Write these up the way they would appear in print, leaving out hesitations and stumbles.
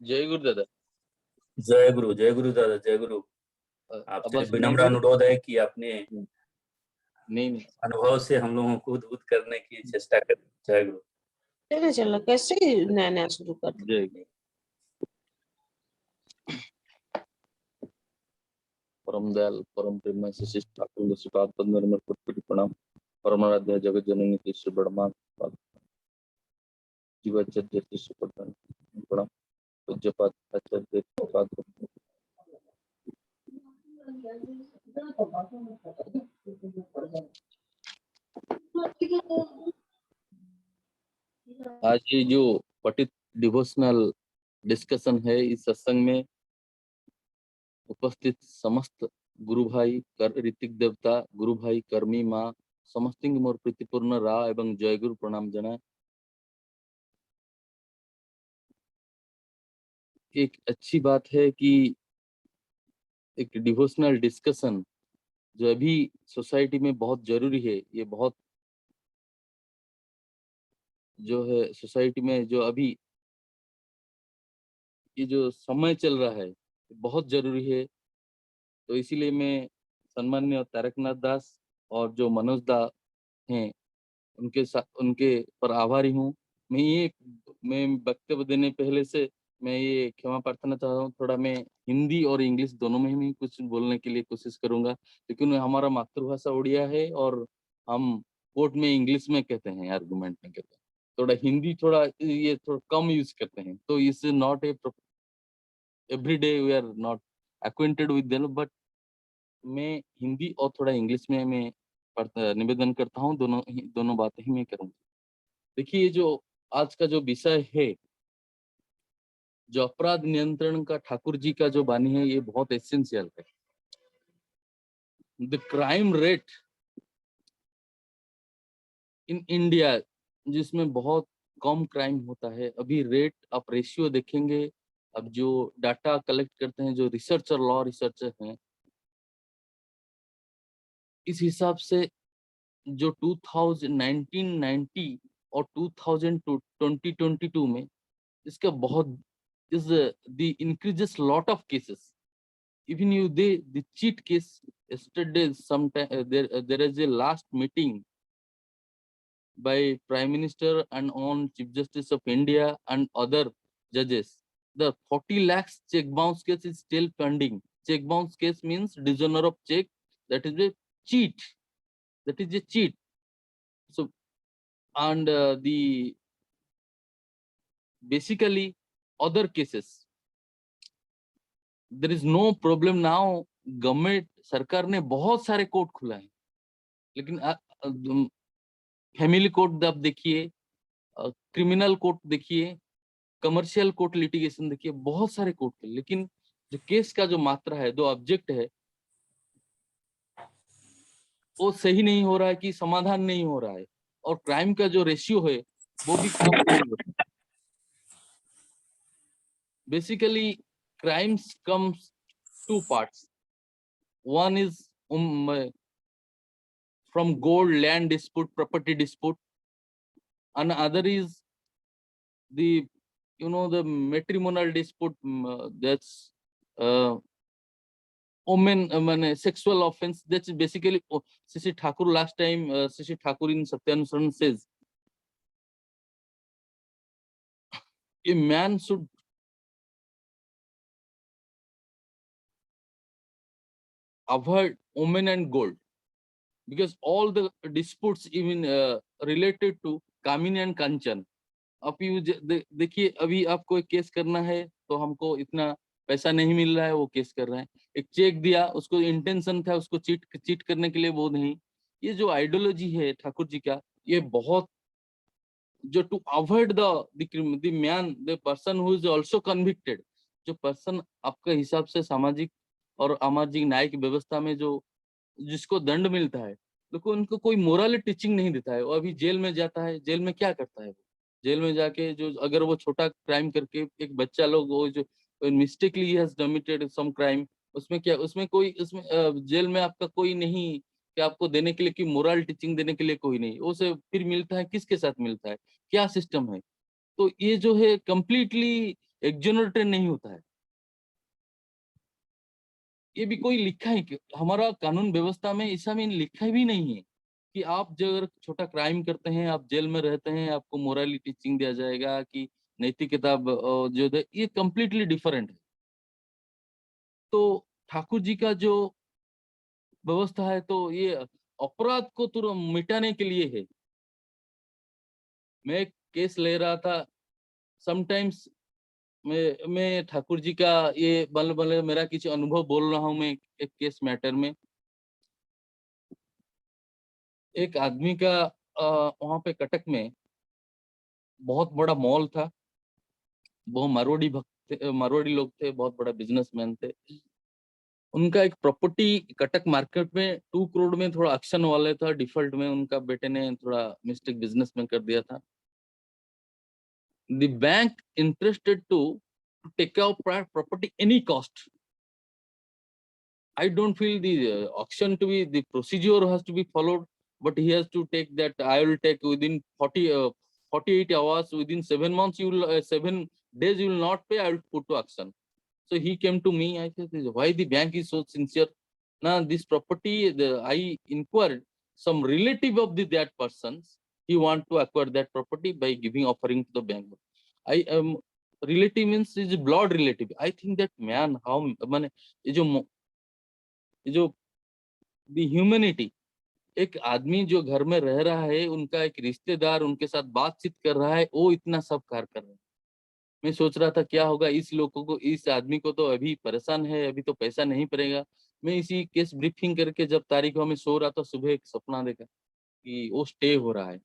जय गुरु दादा। जय गुरु दादा, जय गुरु। आपसे आवाज विनम्र सुनाई अनुरोध है कि अपने नहीं। अनुभव से हम लोगों को उद्बुद्ध करने की चेष्टा करें। जय गुरु। चलो चलो, कैसे नया नया शुरू कर दे। जय गुरु। परम दयाल परम प्रेम से शिष्ट ठाकुर श्रीपाद पद्म में कोटि प्रणाम। परमाराध्य जगत जननी तीसरे बड़मान जीवाचार्य शिष्य प्रणाम। पूज्यपाद आचार्य पाद आज ये जो पठित डिवोशनल डिस्कशन है, इस सत्संग में उपस्थित समस्त गुरु भाई ऋतिक देवता, गुरु भाई कर्मी माँ समस्त मोर प्रीतिपूर्ण रा एवं जय गुरु प्रणाम जना। एक अच्छी बात है कि एक डिवोशनल डिस्कशन जो अभी सोसाइटी में बहुत जरूरी है, ये बहुत जो है सोसाइटी में जो अभी ये जो समय चल रहा है बहुत जरूरी है। तो इसीलिए मैं सम्मान्य तारकनाथ दास और जो मनोज दा हैं उनके साथ उनके पर आभारी हूँ। मैं वक्तव्य देने पहले से मैं ये क्षमा प्रार्थना चाह रहा हूँ, थोड़ा मैं हिंदी और इंग्लिश दोनों में ही कुछ बोलने के लिए कोशिश करूंगा, लेकिन हमारा मातृभाषा उड़िया है और हम कोर्ट में इंग्लिश में कहते हैं, आर्गुमेंट में कहते हैं, थोड़ा हिंदी थोड़ा ये थोड़ा कम यूज करते हैं। तो is not a every day we are not acquainted with them, but मैं हिंदी और थोड़ा इंग्लिश में मैं निवेदन करता हूँ, दोनों बातें ही मैं करूँगा। देखिए, ये जो आज का जो विषय है, जो अपराध नियंत्रण का ठाकुर जी का जो वाणी है, ये बहुत एसेंशियल है। The crime rate in India, जिसमें बहुत कम क्राइम होता है, अभी रेट आप रेशियो देखेंगे, अब जो डाटा कलेक्ट करते हैं जो रिसर्चर लॉ रिसर्चर हैं, इस हिसाब से जो 1990 और 2022 में इसका बहुत is the increases lot of cases. Even you the cheat case yesterday sometime there is a last meeting by Prime Minister and on Chief Justice of India and other judges. The 40 lakhs check bounce case is still pending. Check bounce case means dishonor of check. That is a cheat. That is a cheat. So and the basically other cases there is no problem now. Government सरकार ने बहुत सारे court खुला है, लेकिन family court आप देखिए, criminal court देखिए, कमर्शियल कोर्ट लिटिगेशन देखिए, बहुत सारे कोर्ट खुले, लेकिन जो केस का जो मात्रा है, दो ऑब्जेक्ट है, वो सही नहीं हो रहा है कि समाधान नहीं हो रहा है, और क्राइम का जो रेशियो है वो भी कम नहीं हो रहा है। Basically crimes comes two parts. One is from gold, land dispute, property dispute, and other is the the matrimonial dispute. That's women sexual offense. That's basically Sisi Thakur last time. Sisi Thakur in Satyanusaran says a man should avoid women and gold, because all the disputes even related to Kamini and Kanchan. अब देखिए, अभी आपको एक case करना है तो हमको इतना पैसा नहीं मिल रहा है, वो केस कर रहे हैं। एक चेक दिया, उसको इंटेंशन था उसको चीट करने के लिए, वो नहीं। ये जो आइडियोलॉजी है ठाकुर जी का, ये बहुत जो to avoid the man the person who is also convicted, जो पर्सन आपके हिसाब से सामाजिक और सामाजिक न्यायिक व्यवस्था में जो जिसको दंड मिलता है, देखो उनको कोई मोरल टीचिंग नहीं देता है। वो अभी जेल में जाता है, जेल में क्या करता है? जेल में जाके जो अगर वो छोटा क्राइम करके एक बच्चा लोग वो जो mistakenly has committed some crime, उसमें क्या, उसमें कोई उसमें जेल में आपका कोई नहीं कि आपको देने के लिए कि मोरल टीचिंग देने के लिए कोई नहीं। उसे फिर मिलता है, किसके साथ मिलता है, क्या सिस्टम है? तो ये जो है कंप्लीटली एक्सोनरेटेड नहीं होता है। ये भी कोई लिखा है कि हमारा कानून व्यवस्था में ऐसा में लिखा भी नहीं है कि आप जो अगर छोटा क्राइम करते हैं, आप जेल में रहते हैं, आपको मोराली टीचिंग दिया जाएगा कि नैतिकता जो है, ये कंप्लीटली डिफरेंट है। तो ठाकुर जी का जो व्यवस्था है, तो ये अपराध को तुरंत मिटाने के लिए है। मैं एक केस ले रहा था, समटाइम्स मैं ठाकुर जी का ये बल बल मेरा किसी अनुभव बोल रहा हूँ मैं एक केस मैटर में। एक आदमी का वहां पे कटक में बहुत बड़ा मॉल था। वो मारवाड़ी भक्त मारवाड़ी लोग थे, बहुत बड़ा बिजनेसमैन थे। उनका एक प्रॉपर्टी कटक मार्केट में 2 करोड़ में थोड़ा एक्शन वाले था, डिफॉल्ट में उनका बेटे ने थोड़ा मिस्टेक बिजनेस में कर दिया था। The bank interested to take out property any cost. I don't feel the auction to be the procedure has to be followed, but he has to take that. I will take within 48 hours, within 7 months. You will 7 days. You will not pay. I will put to auction. So he came to me. I said, why the bank is so sincere? Now this property, I inquired some relative of that persons. He want to acquire that property by giving offering to the bank. I relative means is blood relative. I think that man how माने ये जो दी humanity, एक आदमी जो घर में रह रहा है, उनका एक रिश्तेदार उनके साथ बातचीत कर रहा है, वो इतना सब कार्य कर रहा है। मैं सोच रहा था क्या होगा इस लोगों को, इस आदमी को तो अभी परेशान है, अभी तो पैसा नहीं पड़ेगा। मैं इसी केस ब्रीफिंग करके जब तारीखों में सो रहा था, सुबह एक सपना देखा कि वो स्टे हो रहा है।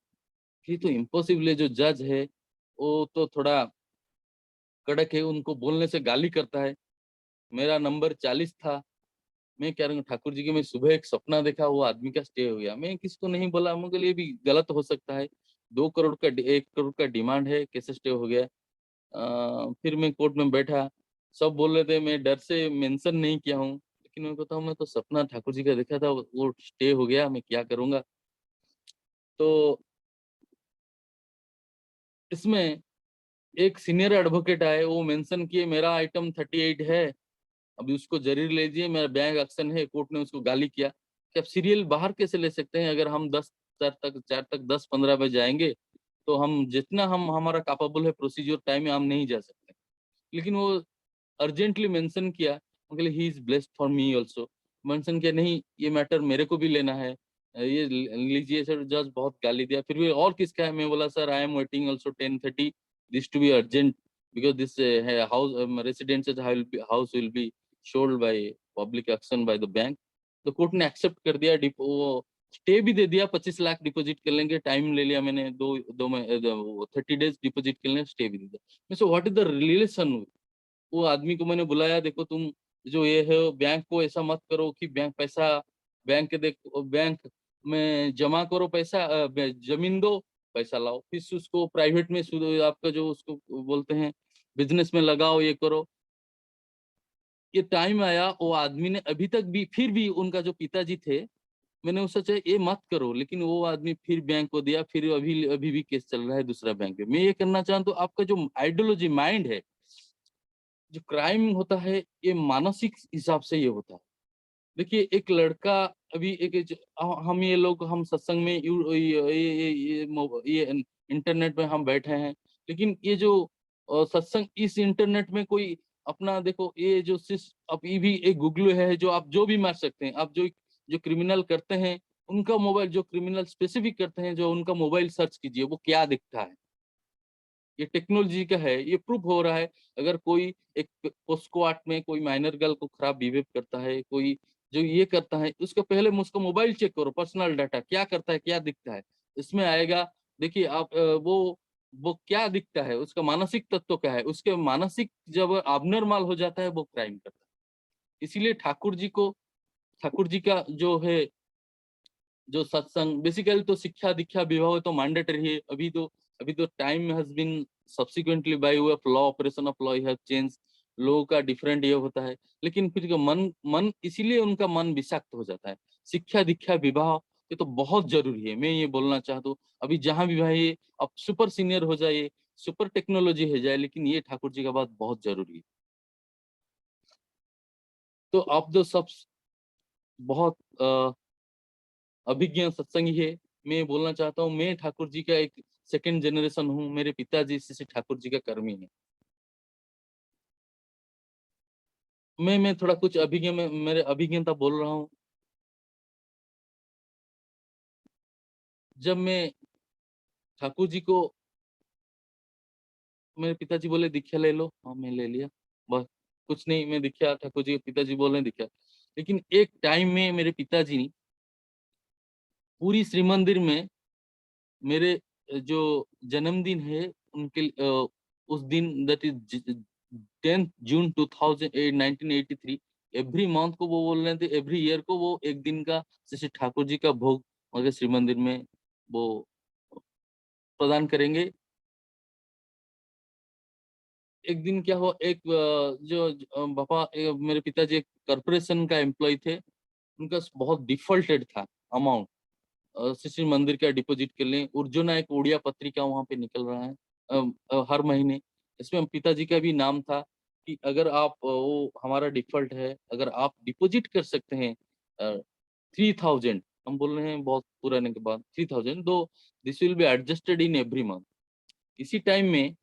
ये तो इम्पॉसिबल है। जो जज है वो तो थोड़ा कड़क है, उनको बोलने से गाली करता है। मेरा नंबर 40 था। मैं कह रहा हूँ ठाकुर जी के, मैं सुबह एक सपना देखा, वो आदमी का स्टे हो गया। मैं किसको नहीं बोला, मुझे ये भी गलत हो सकता है। 2 करोड़ का 1 करोड़ का डिमांड है, कैसे स्टे हो गया। फिर मैं कोर्ट में बैठा, सब बोल रहे थे, मैं डर से मेंशन नहीं किया हूँ, लेकिन मैं बताऊँ मैं तो सपना ठाकुर जी का देखा था, वो स्टे हो गया, मैं क्या करूंगा। तो इसमें एक सीनियर एडवोकेट आए, वो मेंशन किए मेरा आइटम 38 है, अभी उसको जरूर लीजिए, मेरा बैंक एक्शन है। कोर्ट ने उसको गाली किया कि आप सीरियल बाहर कैसे ले सकते हैं, अगर हम 10 4 तक 10 15 बजे जाएंगे तो हम जितना हम हमारा कैपेबल है प्रोसीजर टाइम में हम नहीं जा सकते। लेकिन वो अर्जेंटली मेंशन किया, he is blessed for me also. Mention किया नहीं, ये मैटर मेरे को भी लेना है, ये लीजिए सर। जज बहुत गाली दिया। फिर भी और किसका है, मैं बोला sir I am waiting also 10:30 this to be urgent because this house residential house will be sold by public auction by the bank। तो कोर्ट ने एक्सेप्ट कर दिया, वो स्टे भी दे दिया, 25 लाख डिपॉजिट कर लेंगे, टाइम ले लिया मैंने, 30 डेज डिपॉजिट कर लेंगे, स्टे भी दे दिया। मैं so what is the relation. वो आदमी को मैंने बुलाया, देखो तुम जो ये है बैंक को ऐसा मत करो कि बैंक पैसा बैंक देखो बैंक में जमा करो पैसा, जमीन दो पैसा लाओ, फिर उसको प्राइवेट में आपका जो उसको बोलते हैं बिजनेस में लगाओ, ये करो। ये टाइम आया, वो आदमी ने अभी तक भी, फिर भी उनका जो पिताजी थे, मैंने उससे चाहे ये मत करो, लेकिन वो आदमी फिर बैंक को दिया। फिर अभी अभी भी केस चल रहा है दूसरा बैंक में। मैं ये करना चाहता हूँ, आपका जो आइडियोलॉजी माइंड है, जो क्राइम होता है, ये मानसिक हिसाब से ये होता है। देखिए एक लड़का, अभी हम ये लोग हम सत्संग में ये इंटरनेट में हम बैठे हैं, लेकिन ये जो सत्संग इस इंटरनेट में कोई अपना देखो, ये जो अब ये भी एक गूगल है, जो आप जो भी मार सकते हैं। आप जो जो क्रिमिनल करते हैं, उनका मोबाइल, जो क्रिमिनल स्पेसिफिक करते हैं, जो उनका मोबाइल सर्च कीजिए, वो क्या दिखता है। ये टेक्नोलॉजी का है, ये प्रूफ हो रहा है। अगर कोई एक पोस्को आर्ट में कोई माइनर गर्ल को खराब बिहेव करता है, कोई जो ये करता है, उसके पहले उसका मोबाइल चेक करो, पर्सनल डाटा क्या करता है, क्या दिखता है, इसमें आएगा। देखिए आप वो क्या दिखता है, उसका मानसिक तत्व क्या है, उसके मानसिक जब अबनॉर्मल हो जाता है, वो क्राइम करता है। इसीलिए ठाकुर जी का जो है, जो सत्संग बेसिकली तो शिक्षा दीक्षा विवाह तो मैंडेटरी है। अभी तो time has been subsequently by way of law, operation of law have change. लोगों का डिफरेंट ये होता है, लेकिन फिर मन मन इसीलिए उनका मन विषाक्त हो जाता है। शिक्षा दीक्षा विवाह ये तो बहुत जरूरी है। मैं ये बोलना चाहता हूँ, अभी जहां भी भाई अब सुपर सीनियर हो जाए, सुपर टेक्नोलॉजी हो जाए, लेकिन ये ठाकुर जी का बात बहुत जरूरी है। तो आप तो सब बहुत अभिज्ञ सत्संगी है। मैं बोलना चाहता हूँ, मैं ठाकुर जी का एक सेकंड जनरेशन हूँ। मेरे पिताजी श्री ठाकुर जी का कर्मी है। मैं थोड़ा कुछ अभिज्ञ में मेरे अभिज्ञता बोल रहा हूँ। जब मैं ठाकुर जी को, मेरे पिताजी बोले दीक्षा ले लो, हाँ मैं ले लिया, बस कुछ नहीं, मैं दीक्षा, ठाकुर जी पिताजी बोल रहे हैं दीक्षा। लेकिन एक टाइम में मेरे पिताजी ने पूरी श्री मंदिर में मेरे जो जन्मदिन है उनके उस दिन, that is 10th June 2008 1983, every month को वो बोल रहे थे, एवरी ईयर को वो एक दिन का श्री ठाकुर जी का भोग मगर श्री मंदिर में वो प्रदान करेंगे। एक दिन क्या हुआ, एक जो पापा मेरे पिताजी एक कॉर्पोरेशन का एम्प्लॉय थे, उनका बहुत डिफॉल्टेड था अमाउंट श्री मंदिर का डिपॉजिट के लिए। उर्जुना एक उड़िया पत्रिका वहां पे निकल रहा है हर महीने। इसमें पिताजी का भी नाम था कि अगर आप वो हमारा डिफॉल्ट है, अगर आप डिपॉजिट कर सकते हैं 3000, हम बोल रहे हैं बहुत पुराने के बाद 3000, दो this will be adjusted in every month. इसी टाइम में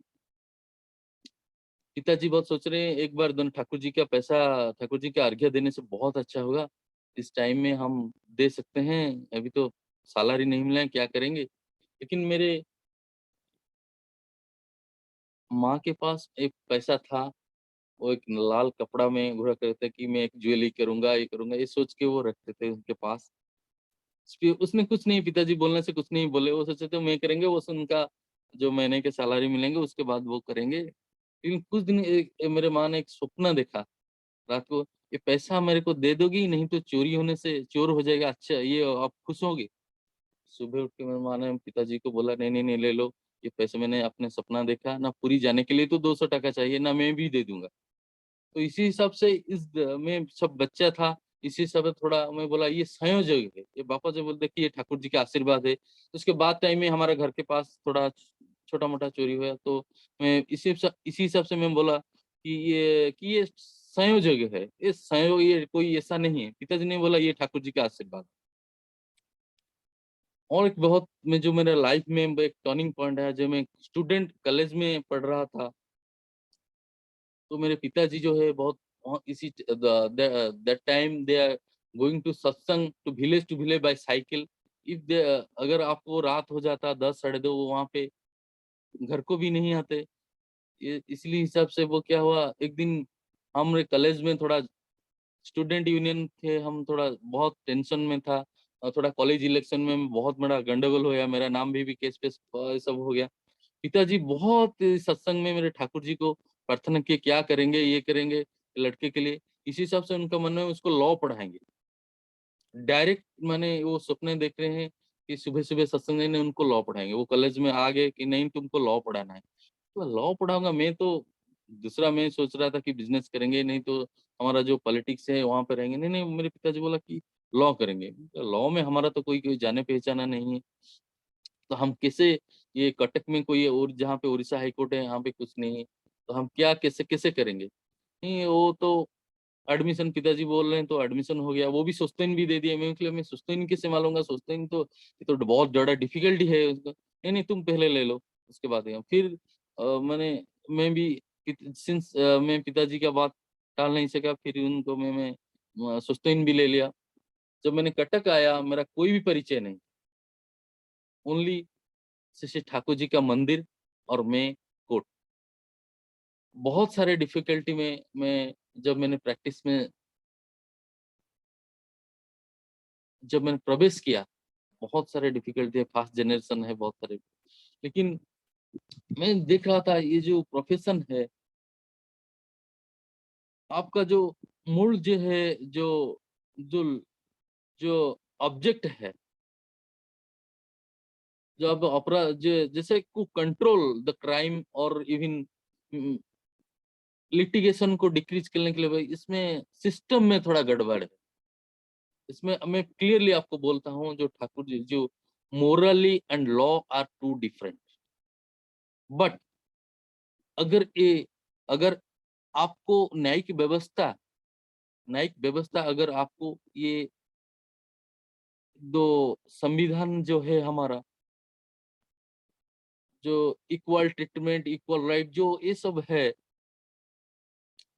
पिताजी बहुत सोच रहे हैं, एक बार दोनों ठाकुर जी का पैसा, ठाकुर जी का अर्घ्य देने से बहुत अच्छा होगा, इस टाइम में हम दे सकते हैं, अभी तो सैलरी नहीं मिला है, क्या करेंगे। लेकिन मेरे माँ के पास एक पैसा था, वो एक लाल कपड़ा में घूरा करते कि मैं एक ज्वेलरी करूंगा, ये करूंगा, ये सोच के वो रखते थे उनके पास। उसने कुछ नहीं, पिताजी बोलने से कुछ नहीं बोले, वो सोचे थे मैं करेंगे, वो उनका जो महीने के सैलरी मिलेंगे उसके बाद वो करेंगे। लेकिन कुछ दिन मेरे माँ ने एक सपना देखा रात को, ये पैसा मेरे को दे दोगी, नहीं तो चोरी होने से चोर हो जाएगा, अच्छा ये आप खुश होगे। सुबह उठ के मेरे माँ ने पिताजी को बोला नहीं नहीं नहीं ले लो, ये पैसे मैंने अपने सपना देखा ना, पूरी जाने के लिए तो 200 टका चाहिए ना, मैं भी दे दूंगा। तो इसी हिसाब से मैं सब बच्चा था, इसी हिसाब से थोड़ा मैं बोला ये संयोजक है, ये पापा जो बोलते कि ये ठाकुर जी का आशीर्वाद है। तो उसके बाद टाइम में हमारा घर के पास थोड़ा छोटा मोटा चोरी हुआ, तो मैं इसी हिसाब से मैं बोला कि ये संयोजक है, ये संयोग, ये कोई ऐसा नहीं है। पिताजी ने बोला ये ठाकुर जी का आशीर्वाद। और एक बहुत में जो मेरे लाइफ में एक टर्निंग पॉइंट है, जब मैं स्टूडेंट कॉलेज में पढ़ रहा था, तो मेरे पिताजी जो है बहुत इसी that time they are going to satsang to village by cycle. If they अगर आपको रात हो जाता 10 साढ़े 2, वो वहां पे घर को भी नहीं आते। ये इसलिए हिसाब से वो क्या हुआ, एक दिन हम कॉलेज में थोड़ा स्टूडेंट यूनियन थे, हम थोड़ा बहुत टेंशन में था, और थोड़ा कॉलेज इलेक्शन में बहुत बड़ा गंडगोल हो गया, मेरा नाम भी केस पे सब हो गया। पिताजी बहुत सत्संग में मेरे ठाकुर जी को प्रार्थना किए, क्या करेंगे, ये करेंगे लड़के के लिए। इसी हिसाब से उनका मन है उसको लॉ पढ़ाएंगे। डायरेक्ट माने वो सपने देख रहे हैं कि सुबह सुबह सत्संग ने उनको लॉ पढ़ाएंगे। वो कॉलेज में आ गए कि नहीं तुमको लॉ पढ़ाना है, तो लॉ पढ़ाऊंगा मैं तो दूसरा, मैं सोच रहा था कि बिजनेस करेंगे, नहीं तो हमारा जो पॉलिटिक्स है वहां पे रहेंगे। नहीं नहीं, मेरे पिताजी बोला कि लॉ करेंगे। लॉ में हमारा तो कोई कोई जाने पहचाना नहीं है, तो हम कैसे, ये कटक में कोई और जहाँ पे उड़ीसा हाई कोर्ट है यहाँ पे कुछ नहीं है, तो हम क्या कैसे कैसे करेंगे। नहीं वो तो एडमिशन पिताजी बोल रहे हैं तो एडमिशन हो गया, वो भी सुस्तीन भी दे दिया। मैं सुस्तीन कैसे मालूंगा, सुस्तीन तो ये तो बहुत ज्यादा डिफिकल्टी है उसका। नहीं नहीं तुम पहले ले लो, उसके बाद फिर मैं भी सिंस मैं पिताजी का बात टाल नहीं सका, फिर उनको मैं सुस्तीन भी ले लिया। जब मैंने कटक आया, मेरा कोई भी परिचय नहीं, ओनली श्री ठाकुर जी का मंदिर और मैं कोर्ट। बहुत सारे डिफिकल्टी में मैं जब मैंने प्रैक्टिस में जब मैंने प्रवेश किया, बहुत सारे डिफिकल्टी है, फास्ट जनरेशन है बहुत सारे। लेकिन मैं देख रहा था ये जो प्रोफेशन है, आपका जो मूल जो है, जो जो जो ऑब्जेक्ट है, जो अब अपराध जैसे को कंट्रोल द क्राइम और इवन लिटिगेशन को डिक्रीज करने के लिए, भाई इसमें सिस्टम में थोड़ा गड़बड़ है। इसमें मैं क्लियरली आपको बोलता हूँ, जो ठाकुर जी जो morally and law are two different, but अगर आपको न्यायिक व्यवस्था अगर आपको ये दो संविधान जो है हमारा, जो इक्वल ट्रीटमेंट, इक्वल राइट, जो ये सब है,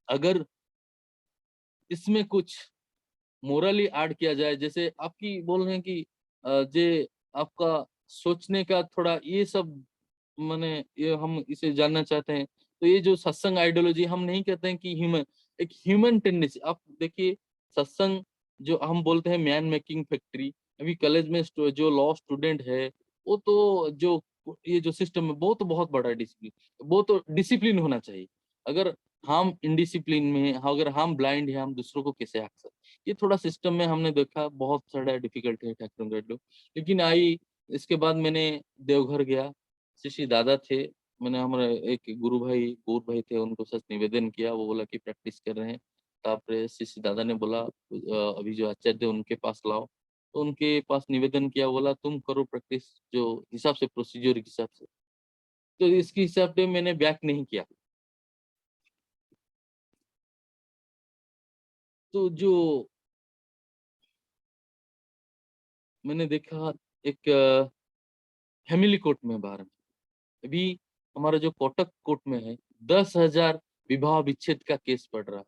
अगर इसमें कुछ मोरली ऐड किया जाए, जैसे आपकी बोल रहे हैं कि जे आपका सोचने का थोड़ा ये सब, माने ये हम इसे जानना चाहते हैं। तो ये जो सत्संग आइडियोलॉजी, हम नहीं कहते हैं कि एक ह्यूमन टेंडेंसी, आप देखिए सत्संग जो हम बोलते हैं मैन मेकिंग फैक्ट्री, अभी कॉलेज में जो लॉ स्टूडेंट है, वो तो जो ये जो सिस्टम है वो तो बहुत बड़ा डिसिप्लिन, वो तो डिसिप्लिन होना चाहिए। अगर हम इनडिसिप्लिन में हैं, अगर हम ब्लाइंड है, हम दूसरों को कैसे आंक सकते, ये थोड़ा सिस्टम में हमने देखा बहुत सारा डिफिकल्ट है ठाकुर लोग। लेकिन आई, इसके बाद मैंने देवघर गया, श्री दादा थे, मैंने हमारे एक गुरु भाई थे, उनको सच निवेदन किया, वो बोला कि प्रैक्टिस कर रहे हैं। तापरे श्री दादा ने बोला अभी जो आचार्य उनके पास लाओ, तो उनके पास निवेदन किया, बोला तुम करो प्रैक्टिस जो हिसाब से, प्रोसीजर के हिसाब से। तो इसके हिसाब से मैंने बैक नहीं किया। तो जो मैंने देखा एक फैमिली कोर्ट में बाहर में, अभी हमारा जो कोटक कोर्ट में है, 10,000 विवाह विच्छेद का केस पड़ रहा है,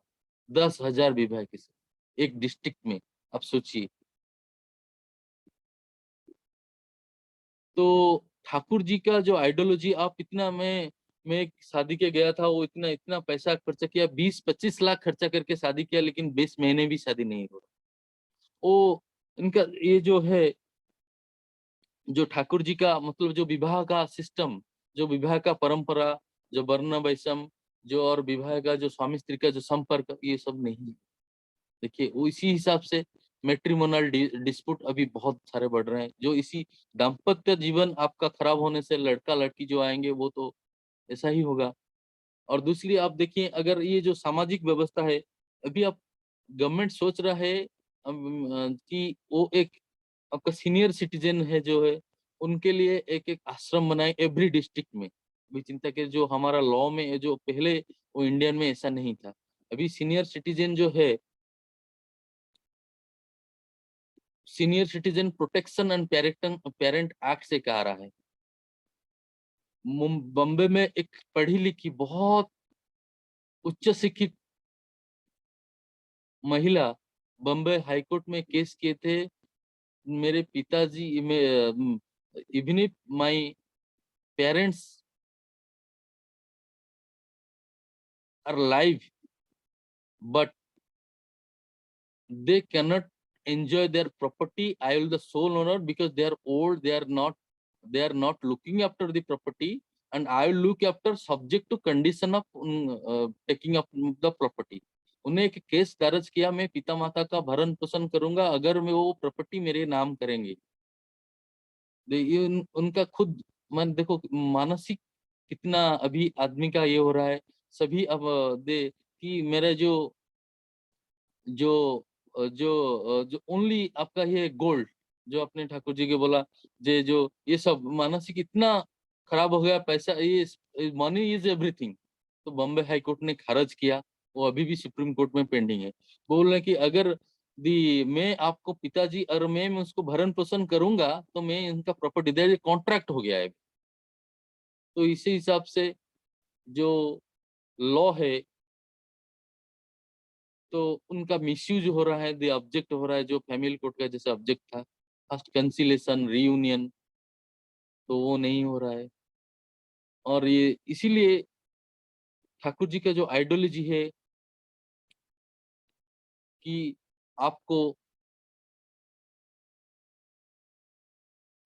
10,000 विवाह केस एक डिस्ट्रिक्ट में, आप सोचिए। तो ठाकुर जी का जो आइडियोलॉजी, आप इतना, मैं एक शादी के गया था, वो इतना इतना पैसा खर्चा किया, 20-25 लाख खर्चा करके शादी किया, लेकिन 20 महीने भी शादी नहीं हो रहा। वो इनका ये जो है, जो ठाकुर जी का मतलब जो विवाह का सिस्टम, जो विवाह का परंपरा, जो वर्ण वैषम, जो और विवाह का जो स्वामी स्त्री का जो संपर्क, ये सब नहीं है। देखिए वो इसी हिसाब से मैट्रिमोनल डिस्प्यूट अभी बहुत सारे बढ़ रहे हैं, जो इसी दाम्पत्य जीवन आपका खराब होने से लड़का लड़की जो आएंगे वो तो ऐसा ही होगा। और दूसरी आप देखिए, अगर ये जो सामाजिक व्यवस्था है, अभी आप गवर्नमेंट सोच रहा है कि वो एक आपका सीनियर सिटीजन है जो है, उनके लिए एक एक आश्रम बनाए एवरी डिस्ट्रिक्ट में। अभी चिंता के जो हमारा लॉ में है, जो पहले वो इंडियन में ऐसा नहीं था। अभी senior citizen protection and parent act से कहा रहा है। बॉम्बे में एक पढ़ी लिखी बहुत उच्च शिक्षित महिला बॉम्बे हाईकोर्ट में केस किए थे, मेरे पिताजी में, even if my parents are live, but they cannot enjoy their property. I will the sole owner because they are old, they are not looking after the property, and I will look after subject to condition of taking up the property. उन्हें एक case दर्ज किया, मैं पिता माता का भरण पोषण करूंगा अगर मैं वो प्रॉपर्टी मेरे नाम करेंगे। ये उनका खुद मन देखो, मानसिक कितना अभी आदमी का ये हो रहा है। सभी अब दे कि मेरा जो ओनली आपका ये गोल्ड, जो अपने ठाकुर जी के बोला, जो ये सब मानसिक इतना खराब हो गया, पैसा, ये मनी इज एवरीथिंग। तो बॉम्बे हाई कोर्ट ने खारिज किया, वो अभी भी सुप्रीम कोर्ट में पेंडिंग है। बोल रहे कि अगर दी मैं आपको पिताजी और मैं उसको भरण पोषण करूंगा तो मैं इनका प्रॉपर्टी दे, कॉन्ट्रैक्ट हो गया है। तो इसी हिसाब से जो लॉ है, तो उनका मिसयूज हो रहा है, द ऑब्जेक्ट हो रहा है, जो फैमिली कोर्ट का जैसे ऑब्जेक्ट था, फर्स्ट कंसिलेशन रीयूनियन, तो वो नहीं हो रहा है। और ये इसीलिए ठाकुर जी का जो आइडियोलॉजी है कि आपको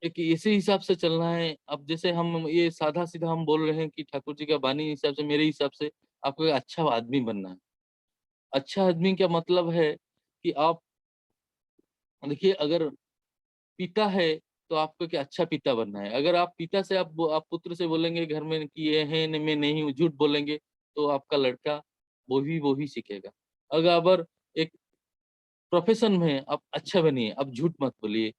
एक ऐसे हिसाब से चलना है। अब जैसे हम ये साधा सीधा हम बोल रहे हैं कि ठाकुर जी का बानी हिसाब से, मेरे हिसाब से आपको एक अच्छा आदमी बनना है। अच्छा आदमी क्या मतलब है कि आप देखिए, अगर पिता है तो आपको क्या अच्छा पिता बनना है। अगर आप पिता से आप पुत्र से बोलेंगे घर में कि ये है मैं नहीं हूँ, झूठ बोलेंगे, तो आपका लड़का वो ही सीखेगा। अगर एक प्रोफेशन में आप अच्छा बनिए, आप झूठ मत बोलिए।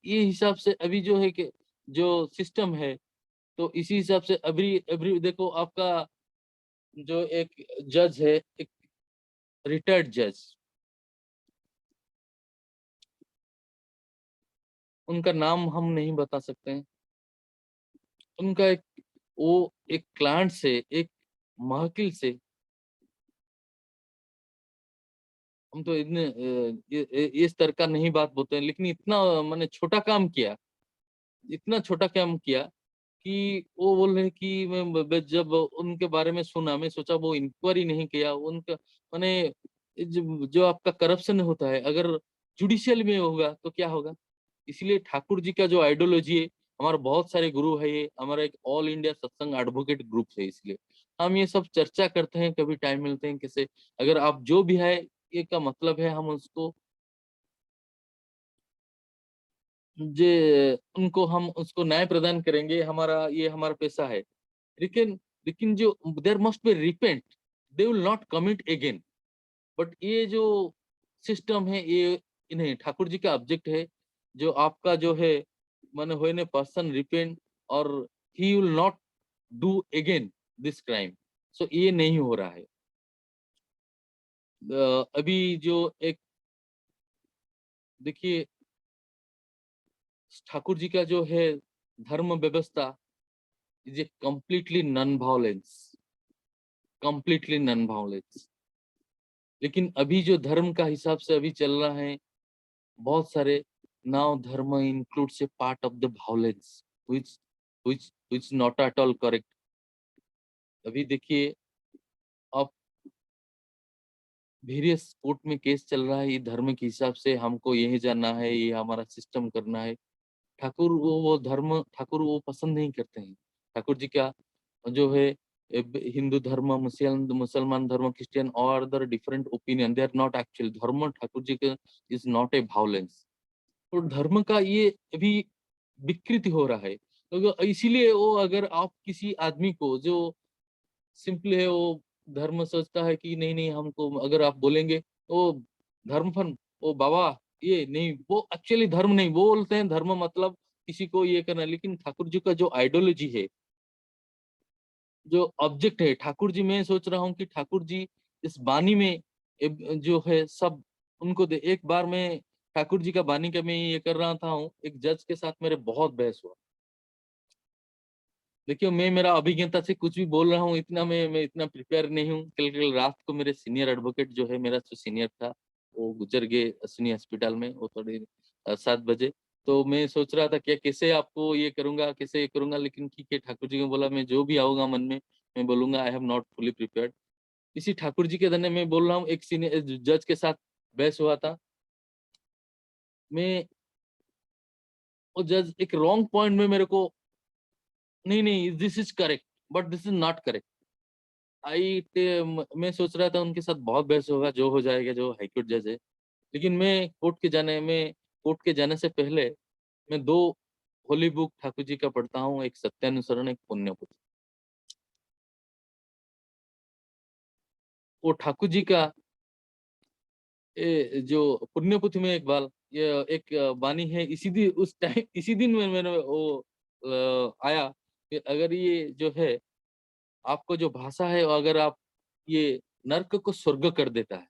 ये हिसाब से अभी जो है कि जो सिस्टम है, तो इसी हिसाब से अभी अभी देखो आपका जो एक जज है, एक रिटायर्ड जज, उनका नाम हम नहीं बता सकते हैं। उनका एक, वो एक क्लाइंट से, एक महकिल से, हम तो इतने इस तरह का नहीं बात बोलते हैं, लेकिन इतना मैंने छोटा काम किया, इतना छोटा काम किया कि वो बोल रहे हैं कि जब उनके बारे में सुना, मैं सोचा वो इंक्वायरी नहीं किया उनका, मैंने जो आपका करप्शन होता है अगर जुडिशियल में होगा तो क्या होगा। इसलिए ठाकुर जी का जो आइडियोलॉजी है, हमारे बहुत सारे गुरु है, ये हमारा एक ऑल इंडिया सत्संग एडवोकेट ग्रुप है, इसलिए हम ये सब चर्चा करते हैं, कभी टाइम मिलते हैं कैसे, अगर आप जो भी है, ये का मतलब है हम उसको जे उनको हम उसको न्याय प्रदान करेंगे, हमारा ये हमारा पेशा है। लेकिन लेकिन जो there must be repent, they will not commit again. But ये जो सिस्टम है, ये इन्हें ठाकुर जी का ऑब्जेक्ट है, जो आपका जो है मन होने पर्सन रिपेंट और he will not do again this crime. So ये नहीं हो रहा है। अभी जो एक देखिए, ठाकुर जी का जो है धर्म व्यवस्था is a completely non violence, completely non violence. लेकिन अभी जो धर्म का हिसाब से अभी चल रहा है, बहुत सारे नाउ धर्म includes A part of the violence, which which not at all correct। अभी देखिए, अब वेरियस कोर्ट में केस चल रहा है, ये धर्म के हिसाब से हमको यही जानना है, ये हमारा सिस्टम करना है। ठाकुर वो धर्म ठाकुर वो पसंद नहीं करते हैं। ठाकुर जी का जो है हिंदू धर्म, मुसलमान धर्म, क्रिश्चियन और other different opinion, they are not actual धर्म। ठाकुर जी का इज नॉट ए वायलेंस। तो धर्म का ये अभी विकृति हो रहा है, तो इसीलिए वो अगर आप किसी आदमी को जो सिंपल है, वो धर्म सोचता है कि नहीं नहीं हमको, अगर आप बोलेंगे वो धर्म फन, ओ बाबा ये नहीं, वो एक्चुअली धर्म नहीं, वो बोलते हैं धर्म मतलब किसी को ये करना। लेकिन ठाकुर जी का जो आइडियोलॉजी है, जो ऑब्जेक्ट है ठाकुर जी, मैं सोच रहा हूँ कि ठाकुर जी इस बानी में जो है सब उनको दे। एक बार मैं ठाकुर जी का बानी का मैं ये कर रहा था हूँ, एक जज के साथ मेरे बहुत बहस हुआ। देखियो, मैं मेरा अभिज्ञता से कुछ भी बोल रहा हूँ, इतना मैं इतना प्रिपेयर नहीं हूँ। कल रात को मेरे सीनियर एडवोकेट जो है, मेरा जो सीनियर था, वो गुजर गए अश्विनी हॉस्पिटल में, वो थोड़ी 7 बजे। तो मैं सोच रहा था क्या कैसे आपको ये करूंगा, कैसे ये करूंगा, लेकिन ठीक है, ठाकुर जी को बोला मैं जो भी आऊंगा मन में मैं बोलूंगा, I have not fully prepared. इसी ठाकुर जी के धन्य मैं बोल रहा हूँ, एक सीनियर जज के साथ बहस हुआ था। मैं वो जज एक रॉन्ग पॉइंट में मेरे को, नहीं नहीं this is correct but this is not correct, मैं सोच रहा था उनके साथ बहुत बहस होगा, जो हो जाएगा, जो हाईकोर्ट जज है। लेकिन मैं कोर्ट के जाने से पहले मैं दो होली बुक ठाकुर जी का पढ़ता हूँ, एक सत्यानुसरण, एक पुण्यपुत्र। वो ठाकुर जी का जो पुण्यपुत्र में एक बाल, ये एक वाणी है, इसी दिन उस टाइम इसी दिन में मैंने वो आया कि अगर ये जो है आपको जो भाषा है, अगर आप ये नर्क को स्वर्ग कर देता है,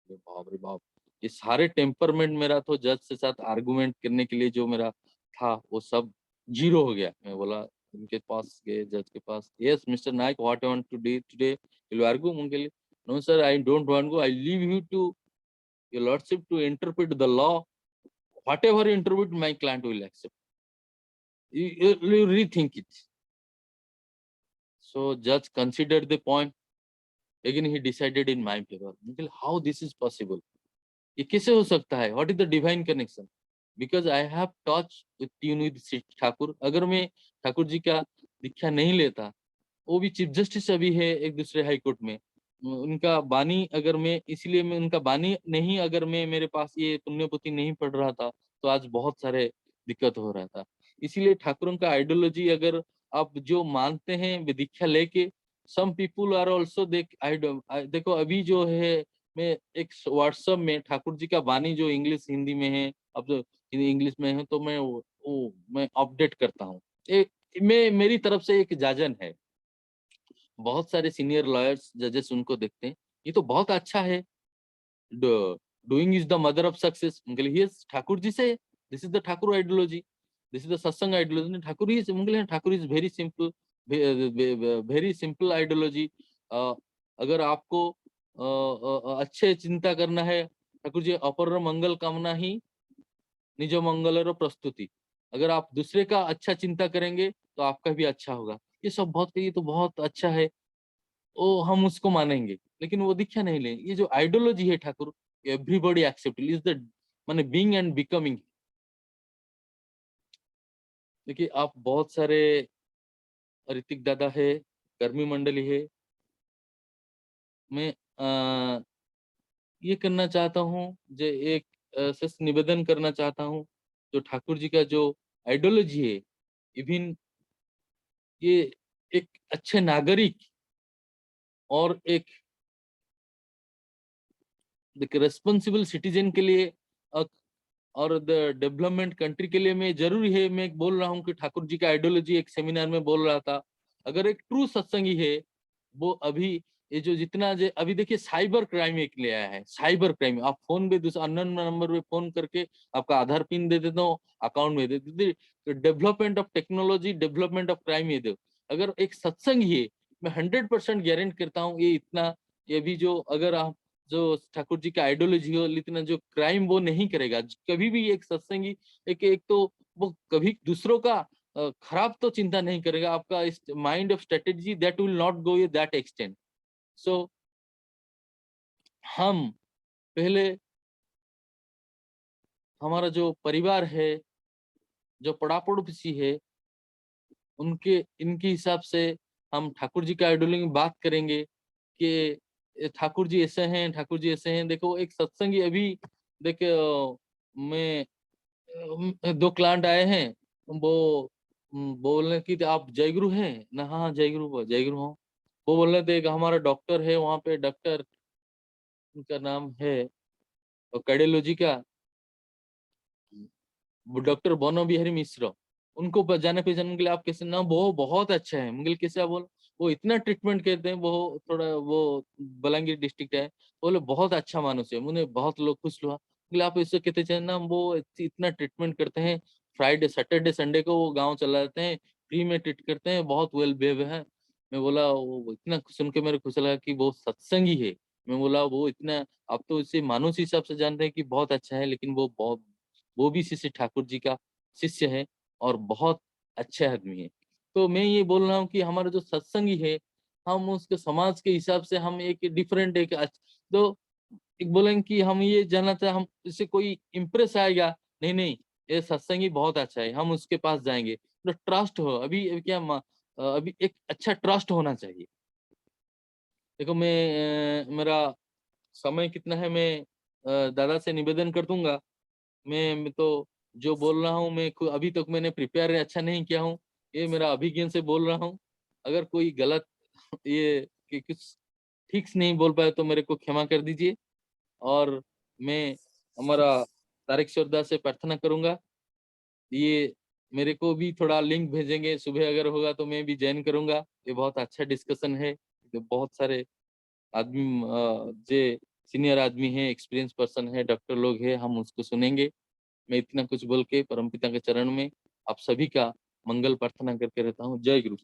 अरे बाप रे बाप। ये सारे टेम्परमेंट मेरा तो जज के साथ आर्गुमेंट करने के लिए जो मेरा था, वो सब जीरो हो गया। मैं बोला उनके पास गए, जज के पास, yes mister Naik, what I want to do today, will you argue उनके लिए, no sir I don't want go, I leave you to your lordship to interpret the law, whatever you interpret my client will accept, you rethink it। So judge considered the point, again he decided in my favor। Until how this is possible, ये कैसे हो सकता है, what is the divine connection, because I have touch with tune with Thakur. अगर मैं ठाकुर जी का दीक्षा नहीं लेता, वो भी चीफ जस्टिस अभी है एक दूसरे हाई कोर्ट में, उनका बानी अगर मैं, इसलिए मैं उनका बानी नहीं, अगर मैं मेरे पास ये पुण्यपुति नहीं पढ़ रहा था, तो आज बहुत सारे दिक्कत हो रहा था। इसीलिए ठाकुरों का आइडियोलॉजी अगर आप जो मानते हैं वे दीक्षा लेके, सम पीपुल आर ऑल्सो देखो अभी जो है, मैं एक व्हाट्सएप में ठाकुर जी का बानी जो इंग्लिश हिंदी में है, अब जो इंग्लिश में है, तो मैं अपडेट करता हूँ। मैं मेरी तरफ से एक जाजन है, बहुत सारे सीनियर लॉयर्स जजेस उनको देखते हैं, ये तो बहुत अच्छा है, doing is the mother of success. Thakur ji से, this is the Thakur ideology, this is the satsang ideology. Thakur ही Thakur is very simple, very simple ideology. अगर आपको अच्छे चिंता करना है, ठाकुर जी अपर मंगल कामना ही निज मंगल प्रस्तुति। अगर आप दूसरे का अच्छा चिंता करेंगे तो आपका भी अच्छा होगा। ये सब बहुत, ये तो बहुत अच्छा है, वो हम उसको मानेंगे, लेकिन वो दीक्षा नहीं ले। ये जो आइडियोलॉजी है Thakur, everybody except is the माने बीइंग एंड बिकमिंग। देखिए आप बहुत सारे ऋतिक दादा है, कर्मी मंडली है, मैं ये करना चाहता हूँ, जो एक सच निवेदन करना चाहता हूँ, जो ठाकुर जी का जो आइडियोलॉजी है, इवन ये एक अच्छे नागरिक और एक रेस्पॉन्सिबल सिटीजन के लिए और द डेवलपमेंट कंट्री के लिए मैं जरूरी है, मैं बोल रहा हूँ कि ठाकुर जी का आइडियोलॉजी एक सेमिनार में बोल रहा था। अगर एक ट्रू सत्संगी है, वो अभी ये जो जितना जो अभी देखिए साइबर क्राइम एक ले आया है, साइबर क्राइम। आप फोन पे दूसरा अननोन नंबर पे फोन करके आपका आधार पिन दे देता हूँ, अकाउंट में दे देते, तो development of technology, development of crime ये दो। अगर एक सत्संगी है, मैं 100% गारंटी करता हूँ ये इतना, ये भी जो अगर आप जो ठाकुर जी का आइडियोलॉजी हो, इतना जो क्राइम वो नहीं करेगा कभी भी। एक सत्संगी एक तो वो कभी दूसरों का खराब तो चिंता नहीं करेगा, आपका इस mind of strategy that will not go that extent. So हम पहले हमारा जो परिवार है, जो पड़ा पड़ोसी है, उनके इनके हिसाब से हम ठाकुर जी का आइडियोलॉजी में बात करेंगे कि ठाकुर जी ऐसे हैं, ठाकुर जी ऐसे हैं। देखो एक सत्संगी अभी देखो, मैं दो क्लाइंट आए हैं, वो बोल रहे कि आप जय गुरु हैं ना? हाँ जय गुरु, जय गुरु हूँ। वो बोल रहे थे कि हमारा डॉक्टर है वहाँ पे, डॉक्टर उनका नाम है कार्डियोलॉजी का डॉक्टर बोनो बिहारी मिश्र। उनको जाने पहचाने के लिए आप कैसे ना, वो बहुत अच्छा है। मंगल कैसे आप बोल, वो इतना ट्रीटमेंट करते हैं, वो थोड़ा वो बलांगीर डिस्ट्रिक्ट है, बोले बहुत अच्छा मानुस है, मुझे बहुत लोग खुश हुआ। बोले आप इससे कहते चाहे ना, वो इतना ट्रीटमेंट करते हैं, फ्राइडे सैटरडे संडे को वो गाँव चला जाते हैं, फ्री में ट्रीट करते हैं, बहुत वेल बिहेव है। मैं बोला वो इतना सुन के मेरे खुश लगा कि वो सत्संगी है। मैं बोला वो इतना, आप तो इसे मानुस हिसाब से जानते हैं कि बहुत अच्छा है, लेकिन वो बहुत, वो भी शिष्य ठाकुर जी का शिष्य है और बहुत अच्छे आदमी है। तो मैं ये बोल रहा हूँ कि हमारा जो सत्संगी है, हम उसके समाज के हिसाब से हम एक डिफरेंट एक तो एक बोलेंगे कि हम ये जानना चाहे, हम इससे कोई इम्प्रेस आएगा, नहीं नहीं ये सत्संगी बहुत अच्छा है, हम उसके पास जाएंगे। तो ट्रस्ट हो, अभी क्या अभी एक अच्छा ट्रस्ट होना चाहिए। देखो मैं मेरा समय कितना है, मैं दादा से निवेदन कर दूंगा। मैं तो जो बोल रहा हूँ, मैं अभी तक मैंने प्रिपेयर अच्छा नहीं किया हूँ, ये मेरा अभिज्ञान से बोल रहा हूँ। अगर कोई गलत ये कि कुछ ठीक से नहीं बोल पाया तो मेरे को क्षमा कर दीजिए। और मैं हमारा तारिक सरदार से प्रार्थना करूंगा, ये मेरे को भी थोड़ा लिंक भेजेंगे सुबह, अगर होगा तो मैं भी ज्वाइन करूंगा। ये बहुत अच्छा डिस्कशन है, जो बहुत सारे आदमी जे सीनियर आदमी है, एक्सपीरियंस पर्सन है, डॉक्टर लोग है, हम उसको सुनेंगे। मैं इतना कुछ बोल के परमपिता के चरण में आप सभी का मंगल प्रार्थना करके रहता हूँ। जय गुरु।